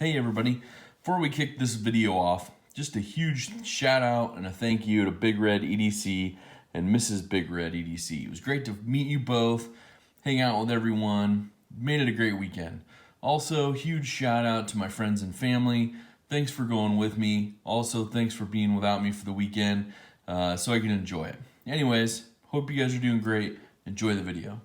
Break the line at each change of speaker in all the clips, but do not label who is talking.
Hey everybody, before we kick this video off, just a huge shout out and a thank you to Big Red EDC and Mrs. Big Red EDC. It was great to meet you both, hang out with everyone, made it a great weekend. Also, huge shout out to my friends and family. Thanks for going with me. Also, thanks for being without me for the weekend so I can enjoy it. Anyways, hope you guys are doing great. Enjoy the video.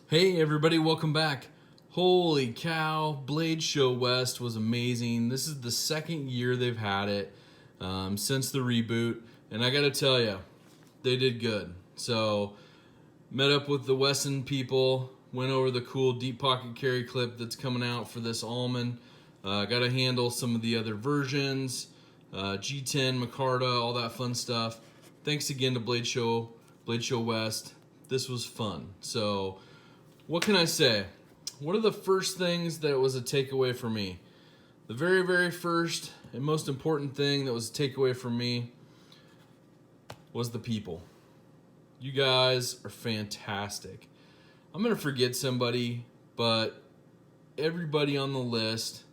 Hey everybody, welcome back. Holy cow, Blade Show West was amazing. This is the second year they've had it since the reboot, and I gotta tell you, they did good. So, met up with the Wesson people, went over the cool deep pocket carry clip that's coming out for this almond. Gotta handle some of the other versions, G10, Micarta, all that fun stuff. Thanks again to Blade Show West. This was fun. So, what can I say? One of the first things that was a takeaway for me, the very, very first and most important thing that was a takeaway for me was the people. You guys are fantastic. I'm going to forget somebody, but everybody on the list,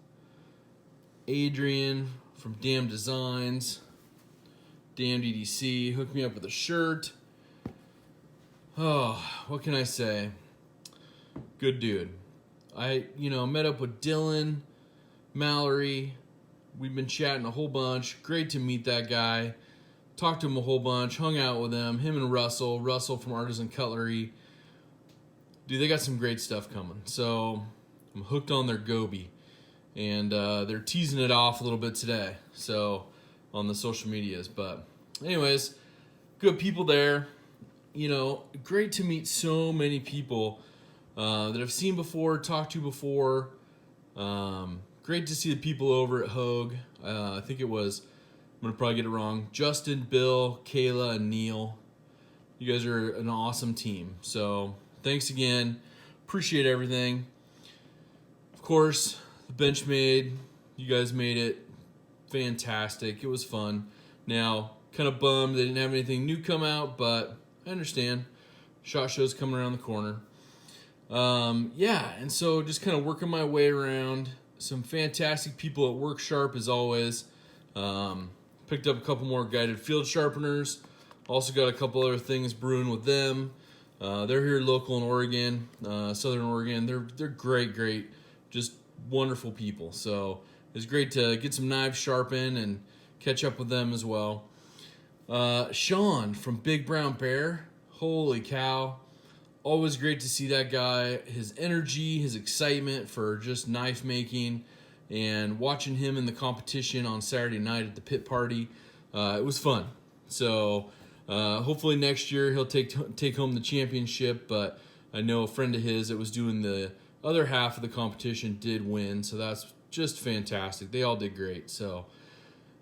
Adrian from Damn Designs, Damn EDC, hooked me up with a shirt. Oh, what can I say? Good dude. I met up with Dylan, Mallory. We've been chatting a whole bunch. Great to meet that guy. Talked to him a whole bunch. Hung out with him. Him and Russell. Russell from Artisan Cutlery. Dude, they got some great stuff coming. So I'm hooked on their Goby. And they're teasing it off a little bit today. So on the social medias. But anyways, good people there. Great to meet so many people that I've seen before, talked to before. Great to see the people over at Hogue. I think it was, I'm going to probably get it wrong, Justin, Bill, Kayla, and Neil. You guys are an awesome team. So thanks again. Appreciate everything. Of course, the Benchmade, you guys made it fantastic. It was fun. Now, kind of bummed they didn't have anything new come out, but I understand. SHOT Show's coming around the corner. And so just kind of working my way around. Some fantastic people at Work Sharp as always. Picked up a couple more guided field sharpeners. Also got a couple other things brewing with them. They're here local in Oregon, Southern Oregon. They're great, just wonderful people. So it's great to get some knives sharpened and catch up with them as well. Sean from Big Brown Bear. Holy cow. Always great to see that guy, his energy, his excitement for just knife making, and watching him in the competition on Saturday night at the pit party. It was fun. So hopefully next year he'll take home the championship, but I know a friend of his that was doing the other half of the competition did win, so that's just fantastic. They all did great. So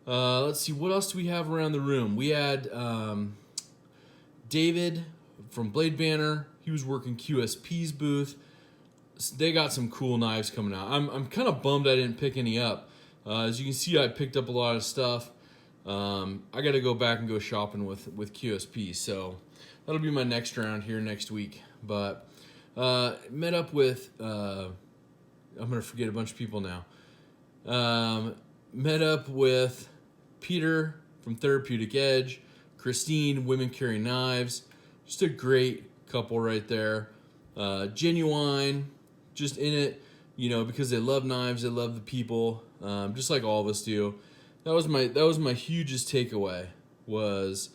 let's see, what else do we have around the room? We had David from Blade Banner. He was working QSP's booth. They got some cool knives coming out. I'm kind of bummed I didn't pick any up. As you can see, I picked up a lot of stuff. I got to go back and go shopping with QSP. So that'll be my next round here next week. But met up with, I'm going to forget a bunch of people now. Met up with Peter from Therapeutic Edge, Christine, Women Carry Knives. Just a great couple right there. Genuine, just in it, because they love knives, they love the people, just like all of us do. That was my hugest takeaway, was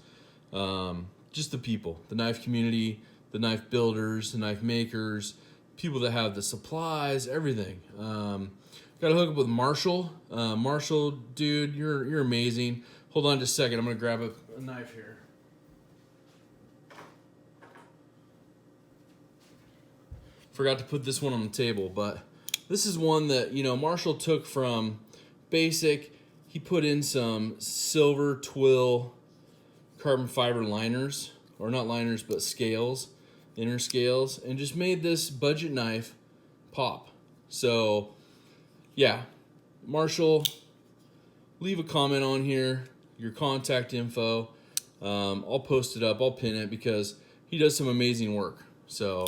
just the people, the knife community, the knife builders, the knife makers, people that have the supplies, everything. Got to hook up with Marshall. Marshall, dude, you're amazing. Hold on just a second. I'm gonna grab a knife here. Forgot to put this one on the table, but this is one that, Marshall took from basic. He put in some silver twill carbon fiber liners, or not liners, but scales, inner scales, and just made this budget knife pop. So, yeah, Marshall, leave a comment on here, your contact info. I'll post it up, I'll pin it, because he does some amazing work. So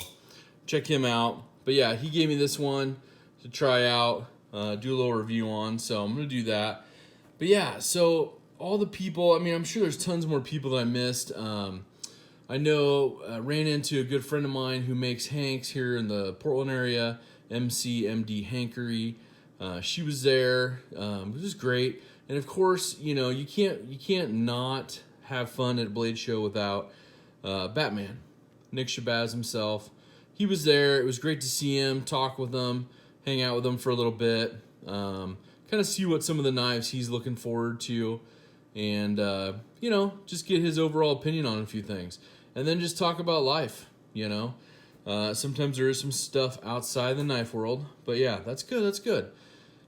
check him out. But yeah, he gave me this one. to try out, do a little review on. So I'm going to do that. But yeah, so all the people, I mean, I'm sure there's tons more people that I missed. I know ran into a good friend of mine who makes hanks here in the Portland area, MD Hankery. She was there. It was great. And of course, you know, you can't not have fun at a Blade Show without Batman, Nick Shabazz himself. He was there. It was great to see him, talk with him, hang out with him for a little bit, kind of see what some of the knives he's looking forward to, and you know, just get his overall opinion on a few things, and then just talk about life. You know, sometimes there is some stuff outside the knife world, but yeah, that's good. That's good.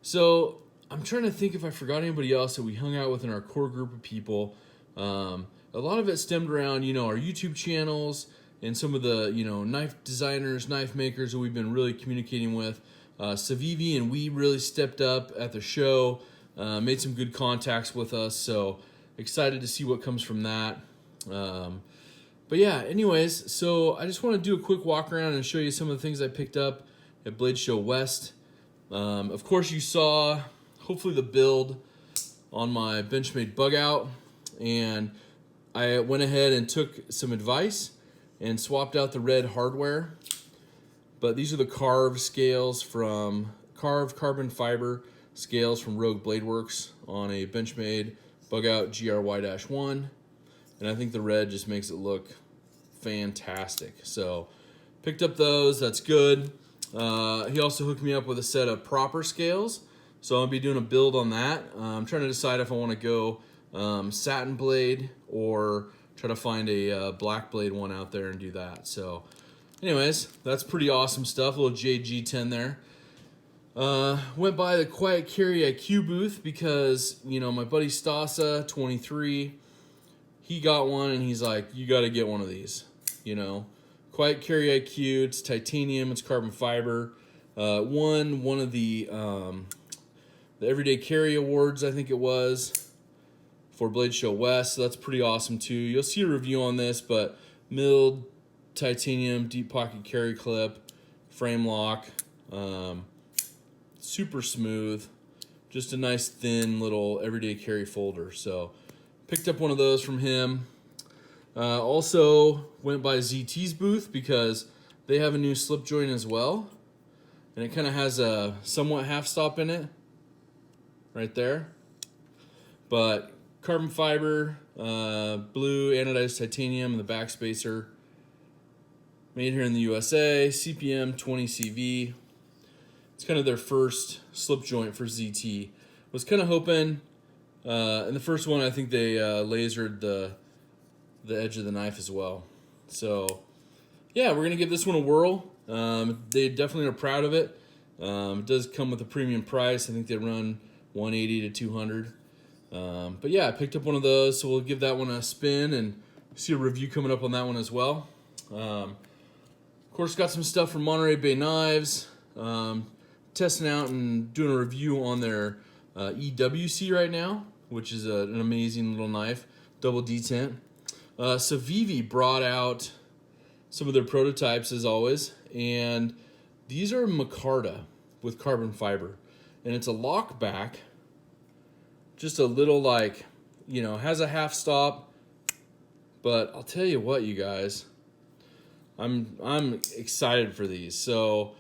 So I'm trying to think if I forgot anybody else that we hung out with in our core group of people. A lot of it stemmed around, you know, our YouTube channels and some of the, you know, knife designers, knife makers that we've been really communicating with. Savivi and we really stepped up at the show, made some good contacts with us, so excited to see what comes from that. But yeah, anyways, so I just want to do a quick walk around and show you some of the things I picked up at Blade Show West. Of course, you saw, hopefully, the build on my Benchmade bug out, and I went ahead and took some advice and swapped out the red hardware. But these are the carved scales from carved carbon fiber scales from Rogue Blade Works on a Benchmade bug out GRY-1, and I think the red just makes it look fantastic. So picked up those. That's good. He also hooked me up with a set of proper scales, so I'll be doing a build on that. I'm trying to decide if I want to go satin blade or try to find a black blade one out there and do that. So anyways, that's pretty awesome stuff. A little JG10 there. Went by the Quiet Carry IQ booth because, you know, my buddy Stassa, 23, he got one and he's like, you got to get one of these, you know. Quiet Carry IQ, it's titanium, it's carbon fiber. Won one of the Everyday Carry Awards, I think it was, for Blade Show West, so that's pretty awesome too. You'll see a review on this, but milled titanium deep pocket carry clip, frame lock, super smooth, just a nice thin little everyday carry folder. So picked up one of those from him. Also went by ZT's booth because they have a new slip joint as well, and it kind of has a somewhat half stop in it right there, but carbon fiber, blue anodized titanium in the back spacer, made here in the USA, CPM 20 CV. It's kind of their first slip joint for ZT. Was kind of hoping, in the first one I think they lasered the edge of the knife as well. So yeah, we're gonna give this one a whirl. They definitely are proud of it. It does come with a premium price. I think they run $180 to $200. But yeah, I picked up one of those, so we'll give that one a spin and see a review coming up on that one as well. Of course, got some stuff from Monterey Bay Knives. Testing out and doing a review on their EWC right now, which is an amazing little knife, double detent. Savivi brought out some of their prototypes as always, and these are micarta with carbon fiber, and it's a lock back, just a little, like, you know, has a half stop, but I'll tell you what, you guys, I'm excited for these. So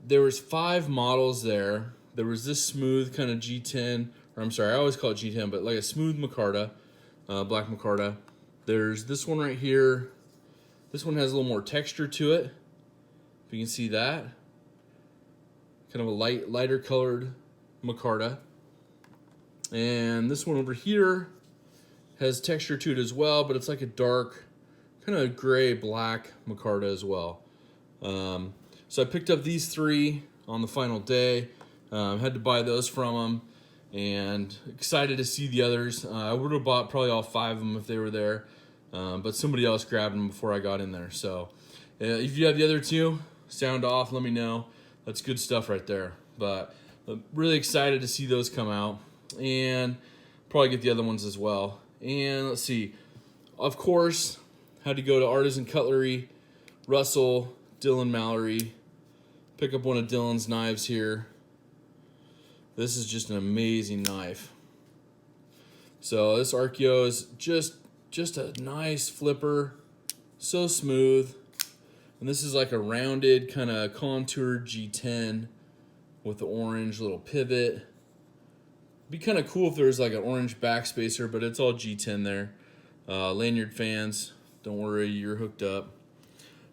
there was 5 models there. There was this smooth kind of G10, or I'm sorry, I always call it G10, but like a smooth micarta, black micarta. There's this one right here. This one has a little more texture to it, if you can see that. Kind of a lighter colored micarta. And this one over here has texture to it as well, but it's like a dark, kind of gray black micarta as well. So I picked up these 3 on the final day. Had to buy those from them, and excited to see the others. I would have bought probably all 5 of them if they were there, but somebody else grabbed them before I got in there. So if you have the other 2, sound off, let me know. That's good stuff right there. But I'm really excited to see those come out, and probably get the other ones as well. And let's see, of course, had to go to Artisan Cutlery, Russell, Dylan Mallory, pick up one of Dylan's knives here. This is just an amazing knife. So this Archeo is just a nice flipper, so smooth. And this is like a rounded kind of contoured G10 with the orange little pivot. Be kind of cool if there was like an orange backspacer, but it's all G10 there. Lanyard fans, don't worry, you're hooked up.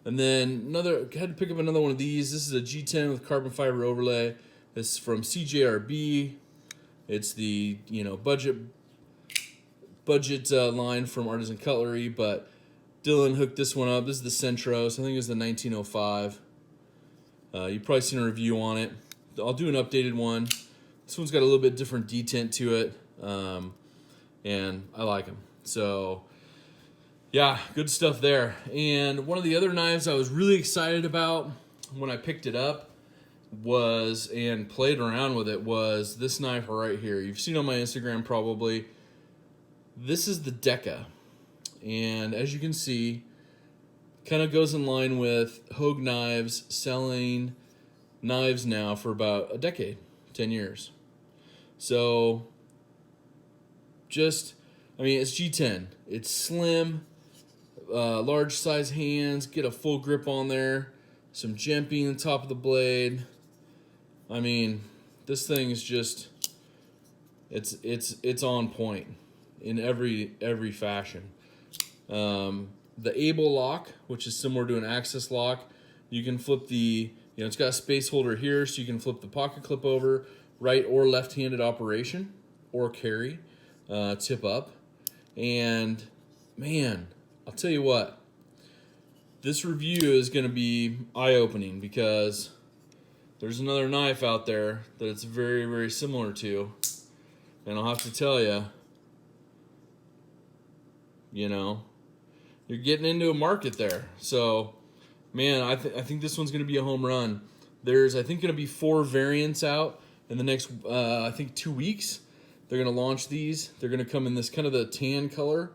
And then had to pick up another one of these. This is a G10 with carbon fiber overlay. This is from CJRB. It's the budget line from Artisan Cutlery, but Dylan hooked this one up. This is the Centros. I think it's the 1905. You've probably seen a review on it. I'll do an updated one. This one's got a little bit different detent to it, and I like them. So, yeah, good stuff there. And one of the other knives I was really excited about when I picked it up and played around with it was this knife right here. You've seen it on my Instagram probably. This is the Deka. And as you can see, kind of goes in line with Hogue Knives selling knives now for about a decade, 10 years. So, it's G10. It's slim, large size hands, get a full grip on there, some jimping on the top of the blade. I mean, this thing is just, it's on point in every fashion. The Able lock, which is similar to an Access lock, you can flip it's got a space holder here, so you can flip the pocket clip over, right or left-handed operation, or carry, tip up. And man, I'll tell you what, this review is going to be eye-opening because there's another knife out there that it's very, very similar to, and I'll have to tell you, you're getting into a market there. So, man, I think this one's going to be a home run. There's, I think, going to be 4 variants out in the next, 2 weeks. They're going to launch these. They're going to come in this kind of the tan color.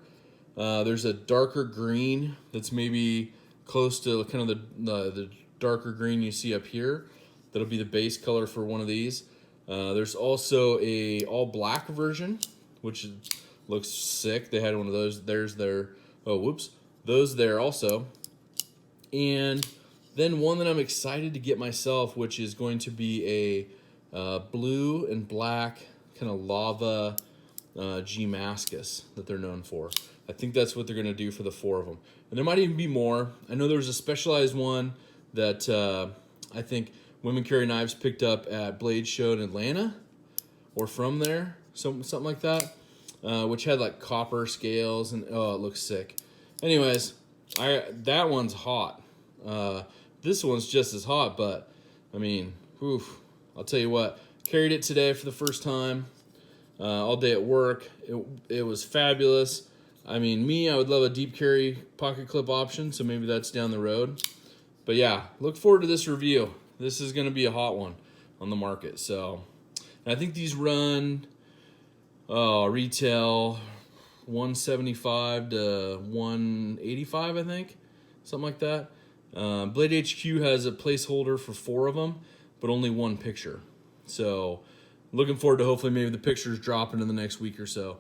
There's a darker green that's maybe close to kind of the darker green you see up here. That'll be the base color for one of these. There's also a all black version, which looks sick. They had one of those. Those there also. And then one that I'm excited to get myself, which is going to be a blue and black kind of lava G-Mascus that they're known for. I think that's what they're going to do for the 4 of them. And there might even be more. I know there was a specialized one that I think Women Carry Knives picked up at Blade Show in Atlanta, or from there, something like that, which had like copper scales, and oh, it looks sick. Anyways, that one's hot. This one's just as hot, but I mean, I'll tell you what, carried it today for the first time, all day at work. It was fabulous. I mean, I would love a deep carry pocket clip option, so maybe that's down the road. But yeah, look forward to this review. This is going to be a hot one on the market. So, and I think these run retail $175 to $185, I think, something like that. Blade HQ has a placeholder for 4 of them, but only 1 picture. So, looking forward to hopefully maybe the pictures dropping in the next week or so.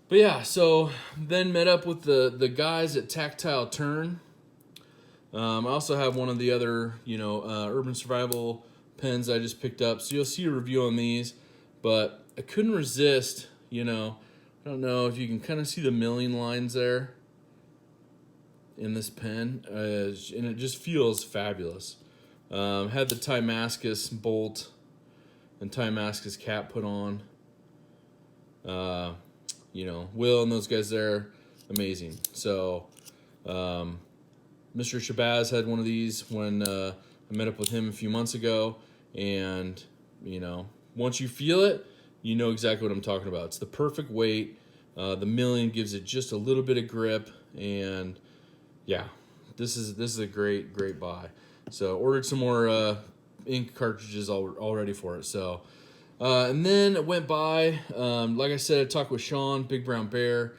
But yeah, so then met up with the guys at Tactile Turn. I also have one of the other, urban survival pens I just picked up. So you'll see a review on these. But I couldn't resist, I don't know if you can kind of see the milling lines there in this pen. And it just feels fabulous. Had the Timascus bolt and Timascus cap put on. Will and those guys there, amazing. So, Mr. Shabazz had one of these when I met up with him a few months ago, and once you feel it, you know exactly what I'm talking about. It's the perfect weight. The milling gives it just a little bit of grip, and yeah, this is a great buy. So ordered some more ink cartridges already for it. So. And then it went by, like I said, I talked with Sean, Big Brown Bear,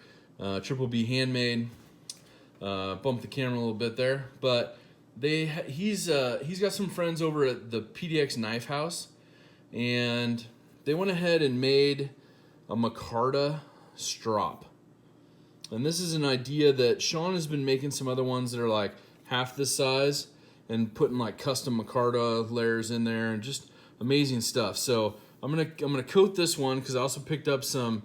Triple B Handmade, bumped the camera a little bit there, but he's got some friends over at the PDX Knife House, and they went ahead and made a micarta strop. And this is an idea that Sean has been making some other ones that are like half this size and putting like custom micarta layers in there and just amazing stuff. So I'm gonna coat this one because I also picked up some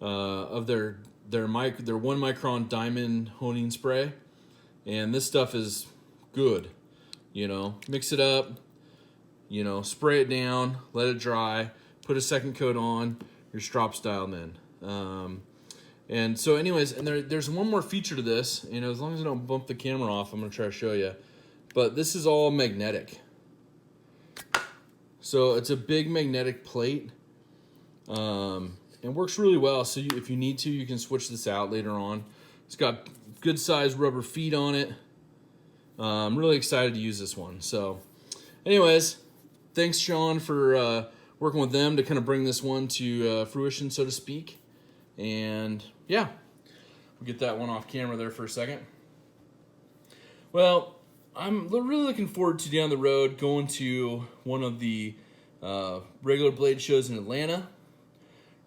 of their 1 micron diamond honing spray, and this stuff is good. You know, mix it up, you know, spray it down, let it dry, put a second coat on, your strop style then. And so anyways, and there's one more feature to this, you know, as long as I don't bump the camera off, I'm gonna try to show you. But this is all magnetic. So it's a big magnetic plate, and works really well. So if you need to, you can switch this out later on. It's got good sized rubber feet on it. I'm really excited to use this one. So anyways, thanks Sean for working with them to kind of bring this one to fruition, so to speak. And yeah, we'll get that one off camera there for a second. Well, I'm really looking forward to down the road going to one of the regular blade shows in Atlanta.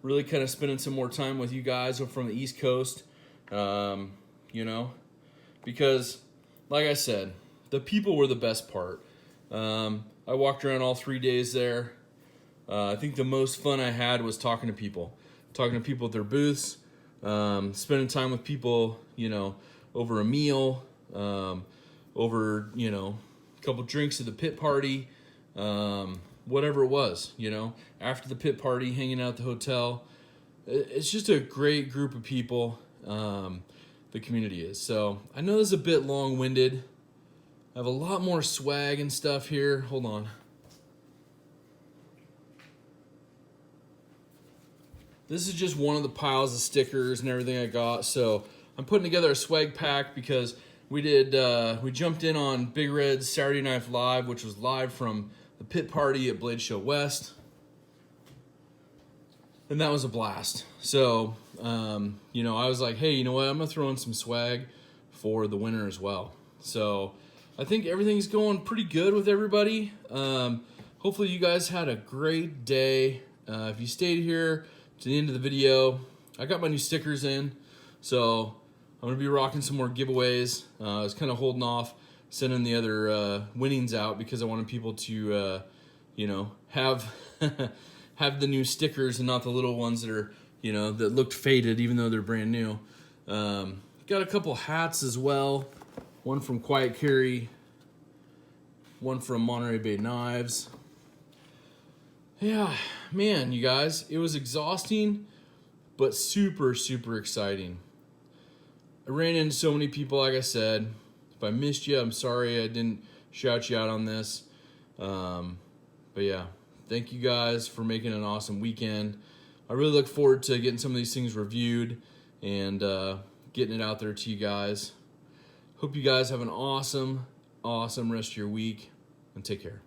Really kind of spending some more time with you guys from the East Coast, you know, because like I said, the people were the best part. I walked around all 3 days there. I think the most fun I had was talking to people at their booths, spending time with people, you know, over a meal, over, you know, a couple drinks at the pit party, whatever it was, you know, after the pit party, hanging out at the hotel. It's just a great group of people, the community is. So I know this is a bit long-winded. I have a lot more swag and stuff here. Hold on. This is just one of the piles of stickers and everything I got. So I'm putting together a swag pack because we jumped in on Big Red's Saturday Night Live, which was live from the pit party at Blade Show West. And that was a blast. So, you know, I was like, hey, you know what? I'm going to throw in some swag for the winter as well. So I think everything's going pretty good with everybody. Hopefully you guys had a great day. If you stayed here to the end of the video, I got my new stickers in. So I'm going to be rocking some more giveaways. I was kind of holding off sending the other winnings out because I wanted people to, you know, have have the new stickers and not the little ones that are, you know, that looked faded even though they're brand new. Got a couple hats as well. One from Quiet Carry, one from Monterey Bay Knives. Yeah, man, you guys, it was exhausting, but super, super exciting. I ran into so many people, like I said. If I missed you, I'm sorry I didn't shout you out on this. But yeah, thank you guys for making an awesome weekend. I really look forward to getting some of these things reviewed and getting it out there to you guys. Hope you guys have an awesome, awesome rest of your week, and take care.